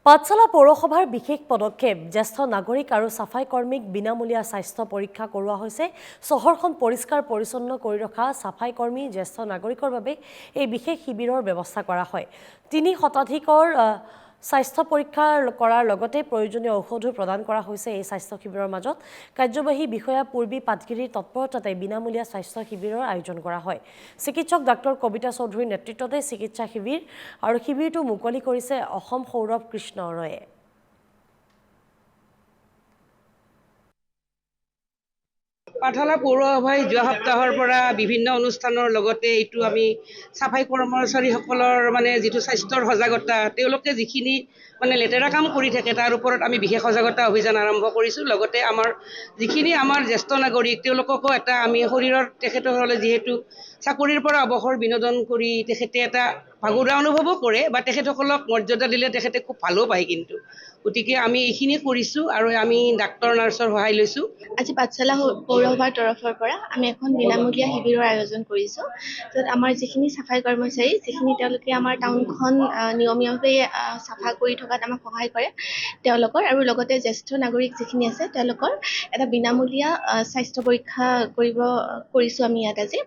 পাঠশালা পৌৰসভাৰ বিশেষ পদক্ষেপ জ্যেষ্ঠ নাগৰিক আৰু সাফাই কৰ্মীক বিনামূলীয়া স্বাস্থ্য পৰীক্ষা কৰোৱা হৈছে। চহৰখন পৰিষ্কাৰ পৰিচ্ছন্ন কৰি ৰখা সাফাই কৰ্মী জ্যেষ্ঠ নাগৰিকৰ বাবে এই বিশেষ শিবিৰৰ ব্যৱস্থা কৰা হয়। ৩ শতাধিকৰ স্বাস্থ্য পৰীক্ষা কৰাৰ লগতে প্ৰয়োজনীয় ঔষধো প্ৰদান কৰা হৈছে। এই স্বাস্থ্য শিবিৰৰ মাজত কাৰ্যবাহী বিষয়া পূৰ্বী পাটগিৰিৰ তৎপৰতাতে বিনামূলীয়া স্বাস্থ্য শিবিৰৰ আয়োজন কৰা হয়। চিকিৎসক ডাক্তৰ কবিতা চৌধুৰীৰ নেতৃত্বতে চিকিৎসা শিবিৰ আৰু শিবিৰটো মুকলি কৰিছে অসম সৌৰভ কৃষ্ণ ৰয়ে। পাঠশালা পৌৰসভাই যোৱা সপ্তাহৰ পৰা বিভিন্ন অনুষ্ঠানৰ লগতে এইটো আমি সাফাই কৰ্মচাৰীসকলৰ যিটো স্বাস্থ্যৰ সজাগতা, তেওঁলোকে যিখিনি লেতেৰা কাম কৰি থাকে তাৰ ওপৰত আমি বিশেষ সজাগতা অভিযান আৰম্ভ কৰিছোঁ। লগতে আমাৰ যিখিনি জ্যেষ্ঠ নাগৰিক তেওঁলোককো এটা আমি শৰীৰৰ তেখেতসকলে যিহেতু চাকৰিৰ পৰা অৱসৰ বিনোদন কৰি তেখেতে এটা ভাগৰুৱা অনুভৱো কৰে বা তেখেতসকলক মৰ্যাদা দিলে তেখেতে খুব ভালো পায়। কিন্তু গতিকে আমি এইখিনি কৰিছোঁ আৰু আমি ডাক্তৰ নাৰ্ছৰ সহায় লৈছোঁ। আজি পাঠশালা পৌৰসভাৰ তৰফৰ পৰা আমি এখন বিনামূলীয়া শিবিৰৰ আয়োজন কৰিছোঁ, য'ত আমাৰ যিখিনি সাফাই কৰ্মচাৰী তেওঁলোকে আমাৰ টাউনখন নিয়মীয়াভাৱে চাফা কৰি থকাত আমাক সহায় কৰে তেওঁলোকৰ, আৰু লগতে জ্যেষ্ঠ নাগৰিক যিখিনি আছে তেওঁলোকৰ এটা বিনামূলীয়া স্বাস্থ্য পৰীক্ষা কৰিছোঁ আমি ইয়াত আজি।